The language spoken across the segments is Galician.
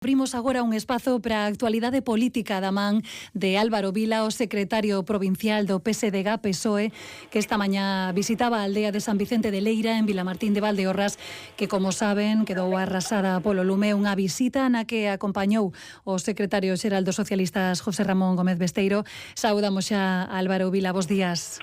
Abrimos agora un espazo para a actualidade política da man de Álvaro Vila, o secretario provincial do PSDG-PSOE, que esta mañá visitaba a aldea de San Vicente de Leira, en Vilamartín de Valdeorras, que, como saben, quedou arrasada polo lume. Unha visita na que acompañou o secretario xeral dos socialistas, José Ramón Gómez Besteiro. Saudamos xa a Álvaro Vila. Bos días.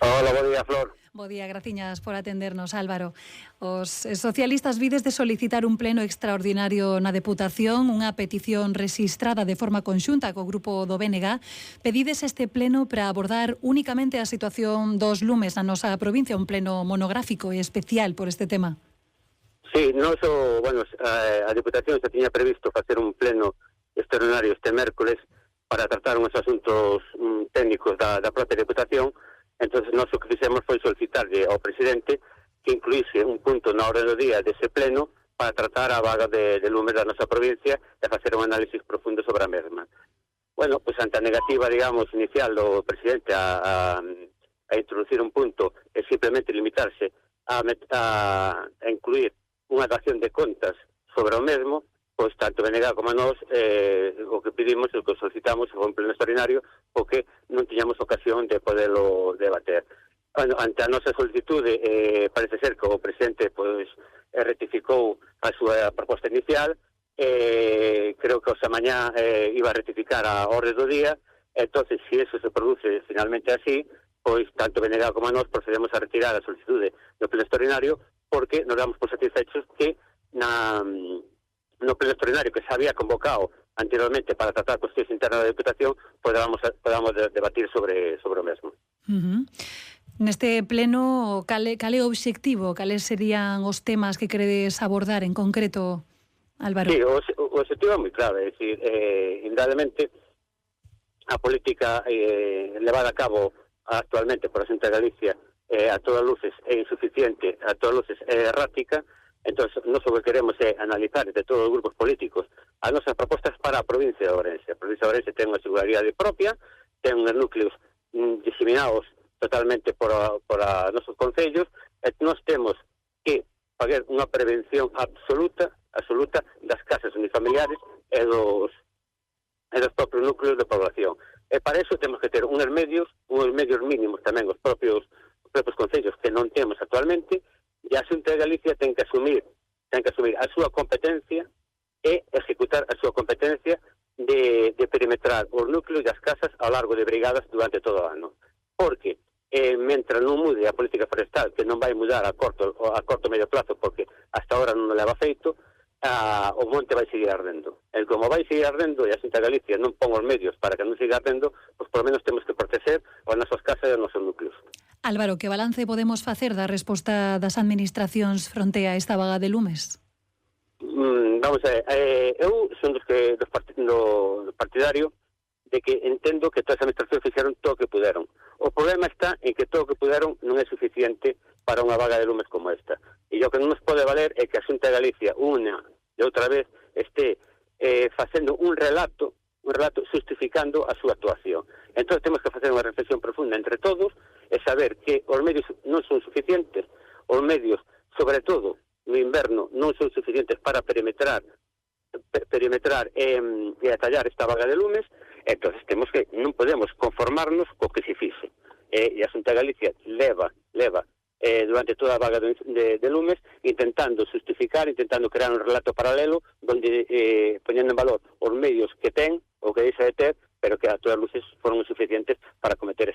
Hola, bo día, Flor. Bo día, graciñas por atendernos, Álvaro. Os socialistas vides de solicitar un pleno extraordinario na Deputación, unha petición rexistrada de forma conxunta co grupo do BNG. Pedides este pleno para abordar únicamente a situación dos lumes na nosa provincia, un pleno monográfico e especial por este tema. Sí, a Deputación se tiña previsto facer un pleno extraordinario este mércoles para tratar uns asuntos técnicos da propia Deputación. Entonces, nós o que fixemos foi solicitarlle ao presidente que incluíse un punto na orde do día dese pleno para tratar a vaga de lumes da nosa provincia e facer un análisis profundo sobre a mesma. Bueno, pois ante a negativa, digamos, inicial do presidente a introducir un punto e simplemente limitarse a incluir unha dación de contas sobre o mesmo, pois tanto BNG como a nós o que pedimos, o que solicitamos foi un pleno extraordinario porque non tiñamos ocasión de poderlo debater. Bueno, ante a nosa solicitude parece ser que o presidente pois rectificou a súa proposta inicial, creo que hoxe mañá iba a rectificar a orde do día. Entonces, se eso se produce finalmente así, pois tanto BNG como a nós procedemos a retirar a solicitude do pleno extraordinario porque nos damos por satisfechos que no pleno extraordinario que se había convocado anteriormente para tratar cuestións internas da Deputación podamos debatir sobre o mesmo. Neste pleno, cal é o obxectivo? Cales serían os temas que queredes abordar en concreto, Álvaro? Sí, o obxectivo é moi claro, é dicir, indudablemente a política levada a cabo actualmente por a Xunta de Galicia a todas luces é insuficiente, a todas luces é errática. Entón, nós o que queremos é analizar de todos os grupos políticos as nosas propostas para a provincia de Ourense. A provincia de Ourense ten unha seguridade propia, ten uns núcleos diseminados totalmente por nosos concellos, e nós temos que fazer unha prevención absoluta das casas unifamiliares e dos propios núcleos de población. E para iso temos que ter uns medios mínimos tamén os propios concellos que non temos actualmente. E a Xunta de Galicia ten que asumir a súa competencia e executar a súa competencia de perimetrar os núcleos e as casas ao largo de brigadas durante todo o ano. Porque, mentre non mude a política forestal, que non vai mudar a corto medio plazo, porque hasta ahora non leva feito, o monte vai seguir ardendo. E como vai seguir ardendo e a Xunta de Galicia non pon os medios para que non siga ardendo, pois por lo menos temos que proteger as nosas casas e os nosos núcleos. Álvaro, que balance podemos facer da resposta das administracións fronte a esta vaga de lumes? Vamos a ver, eu son do partidario de que entendo que todas as administracións fixeron todo o que puderon. O problema está en que todo o que puderon non é suficiente para unha vaga de lumes como esta. E o que non nos pode valer é que a Xunta de Galicia unha e outra vez este facendo un relato justificando a súa actuación. Entón temos que facer unha reflexión profunda entre todos e saber que os medios non son suficientes, os medios, sobre todo no inverno, non son suficientes para perimetrar e atallar esta vaga de lumes. Entón non podemos conformarnos co que se fixe. E a Xunta de Galicia leva durante toda a vaga de lumes intentando justificar, intentando crear un relato paralelo donde poñendo en valor os medios que ten ou que deixa de ter, pero que a todas luces foron insuficientes para cometer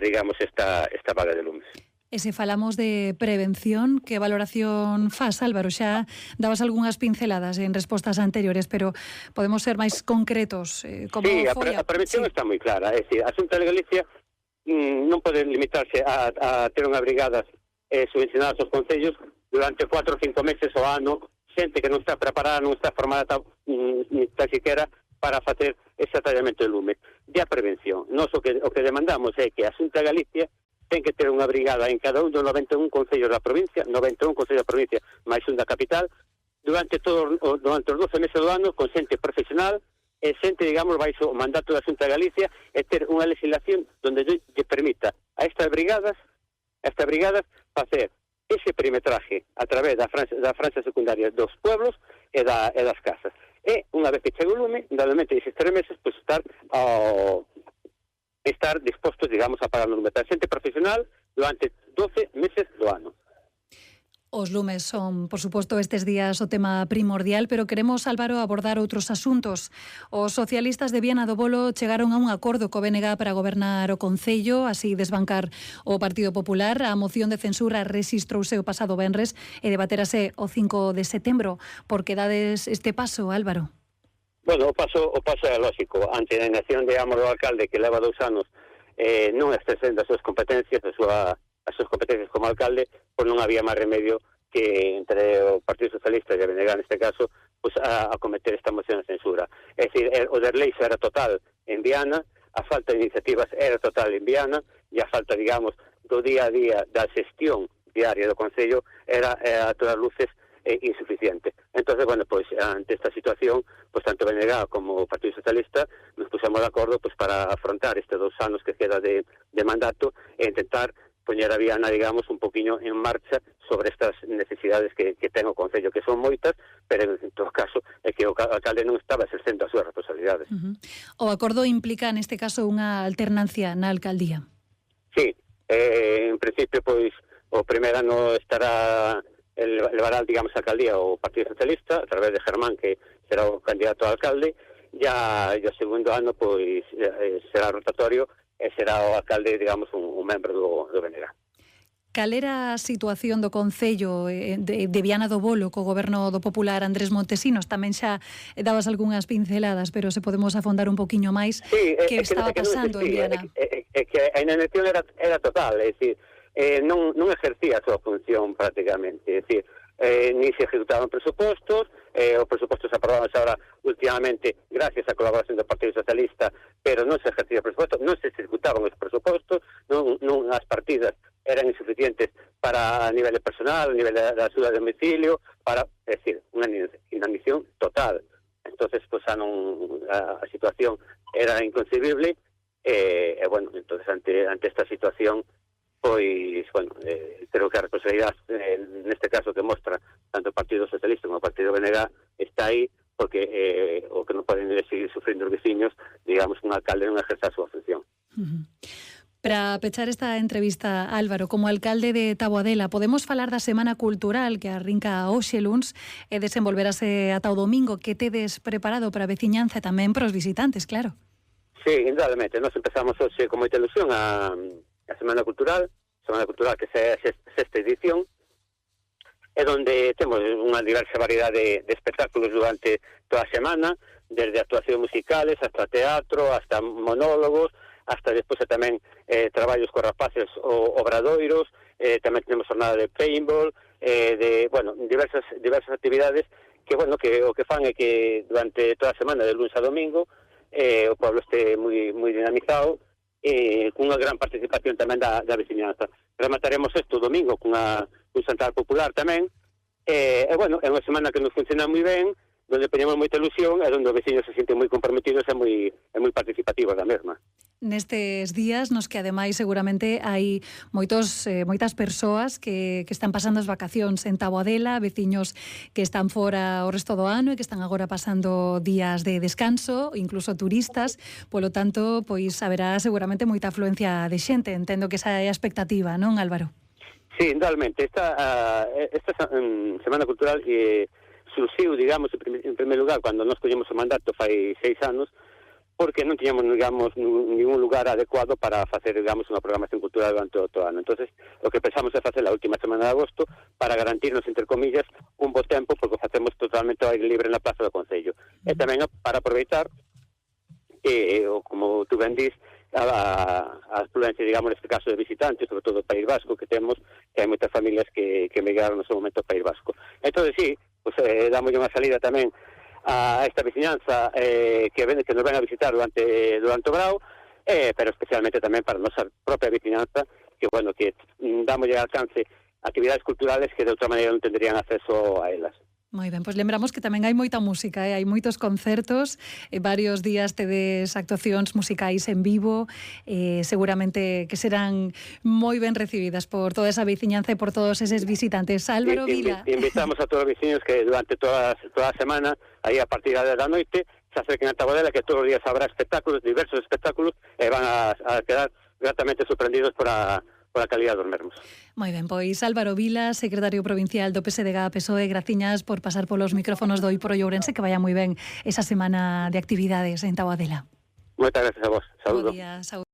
digamos, esta vaga de lumes. E se falamos de prevención, que valoración faz, Álvaro? Xa dabas algunhas pinceladas en respostas anteriores, pero podemos ser máis concretos. Sí, a prevención está moi clara. É dicir, a Xunta de Galicia non pode limitarse a ter unhas brigadas subvencionadas aos concellos durante 4 ou 5 meses ao ano, xente que non está preparada, non está formada ni tan siquiera para facer ese atallamento de lume. De a prevención, nós o que demandamos é que a Xunta de Galicia ten que ter unha brigada en cada un dos 91 concellos da provincia, 91 concellos da provincia máis un da capital, durante os 12 meses do ano, con xente profesional e xente, digamos, baixo o mandato da Xunta de Galicia, e ter unha legislación onde lle permita a estas brigadas facer ese perimetraje a través da franxa secundaria dos pueblos das casas. E unha vez que chega o lume, indudablemente eses 3 meses, pois estar dispostos, digamos, a pagar o lume. Para xente profesional durante 12 meses do ano. Os lumes son, por suposto, estes días o tema primordial, pero queremos, Álvaro, abordar outros asuntos. Os socialistas de Viana do Bolo chegaron a un acordo co BNG para gobernar o Concello, así desbancar o Partido Popular. A moción de censura rexistrouse o pasado venres e debaterase o 5 de setembro. Por que dades este paso, Álvaro? Bueno, o paso é lógico. Ante a negación de Amor do alcalde, que leva 2 anos non exercendo as súas competencias, as súas competencias como alcalde, pois non había máis remedio que entre o Partido Socialista e a BNG neste caso, pois a cometer esta moción de censura. É dicir, o desleixo era total en Viana, a falta de iniciativas era total en Viana, e a falta, digamos, do día a día da xestión diaria do Concello era a todas luces insuficiente. Entonces, bueno, pois ante esta situación, pois tanto BNG como o Partido Socialista nos pusemos de acordo pois para afrontar estes 2 anos que queda de mandato e intentar poñer a Viana, digamos, un poquinho en marcha sobre estas necesidades que ten o Concello, que son moitas, pero en todo caso é que o alcalde non estaba exercendo as súas responsabilidades. O acordo implica, neste caso, unha alternancia na alcaldía? Sí, en principio, pois, o primeiro ano levará, digamos, a alcaldía o Partido Socialista, a través de Germán, que será o candidato a alcalde, e o segundo ano, pois, será rotatorio, e será o alcalde, digamos, un membro do BNG. Cal era a situación do Concello de Viana do Bolo co goberno do Popular Andrés Montesinos? Tamén xa dabas algunhas pinceladas, pero se podemos afondar un poquinho máis, que estaba pasando en Viana? É que a inacción era total, é dicir, non ejercía a súa función prácticamente, é dicir, ni se ejecutaban presupostos, os presupostos aprobados ahora últimamente gracias á colaboración do Partido Socialista, pero non se ejercía presupostos, non se ejecutaban os presupostos, non as partidas eran insuficientes para a nivel de personal, a nivel da axuda de domicilio, é dicir, unha inanición total. Entonces, pues, a situación era inconcebible, e bueno, entonces ante esta situación, pois, bueno, creo que a responsabilidade neste caso que mostra tanto o Partido Socialista como o Partido BNG está aí, porque o que non poden seguir sufrindo os veciños, digamos, un alcalde non ejerza a súa función. Para pechar esta entrevista, Álvaro, como alcalde de Taboadela, podemos falar da Semana Cultural que arrinca hoxe luns e desenvolverase ata o domingo. Que tedes preparado para a veciñanza e tamén para os visitantes, claro? Sí, indudablemente. Nós empezamos hoxe con moita ilusión a Semana Cultural que é a sexta edición, é onde temos unha diversa variedade de espectáculos durante toda a semana, desde actuacións musicales hasta teatro, hasta monólogos, hasta despois tamén traballos con rapaces ou obradoiros, tamén temos jornada de paintball, diversas actividades que, bueno, que o que fan é que durante toda a semana, de lunes a domingo, o pueblo este moi dinamizado, cunha gran participación tamén da veciñanza. Remataremos isto domingo un xantar popular tamén, bueno, é unha semana que nos funciona moi ben, onde poñemos moita ilusión e onde os veciños se sienten moi comprometidos e moi participativos da mesma. Nestes días nos que ademais seguramente hai moitas persoas que están pasando as vacacións en Taboadela, veciños que están fora o resto do ano e que están agora pasando días de descanso, incluso turistas, polo tanto, pois haberá seguramente moita afluencia de xente. Entendo que esa é a expectativa, non, Álvaro? Sí, indudablemente. Esta Semana Cultural surxiu, digamos, en primer lugar, cando nos collemos o mandato fai 6 anos, porque non tiñamos, digamos, ningún lugar adecuado para facer, digamos, unha programación cultural durante o ano. Entonces, o que pensamos é facer a última semana de agosto para garantirnos, entre comillas, un bo tempo, porque o facemos totalmente ao aire libre na Plaza do Concello. E tamén para aproveitar, como tú ben dís, a afluencia, digamos, neste caso de visitantes, sobre todo do País Vasco, que temos, que hai moitas familias que migraron no seu momento ao País Vasco. Entón, sí, pues, damos unha salida tamén a esta veciñanza que nos ven a visitar durante o verao, pero especialmente tamén para a nosa propia veciñanza, que, bueno, que damos alcance a actividades culturales que de outra maneira non tendrían acceso a elas. Moi ben, pois lembramos que tamén hai moita música, hai moitos concertos, varios días tedes actuacións musicais en vivo, seguramente que serán moi ben recibidas por toda esa veciñanza e por todos eses visitantes. Álvaro Vila. Invitamos a todos os veciños que durante toda a semana, aí a partir da noite, se acerquen a Tabadela, que todos os días habrá espectáculos, diversos espectáculos, e van a quedar gratamente sorprendidos por a calidad dos mesmos. Moi ben, pois Álvaro Vila, secretario provincial do PSDG-PSOE, graciñas por pasar polos micrófonos do Ipro Ourense, que vaya moi ben esa semana de actividades en Tabadela. Moitas gracias a vos. Saúdo. Bo día, saúdo.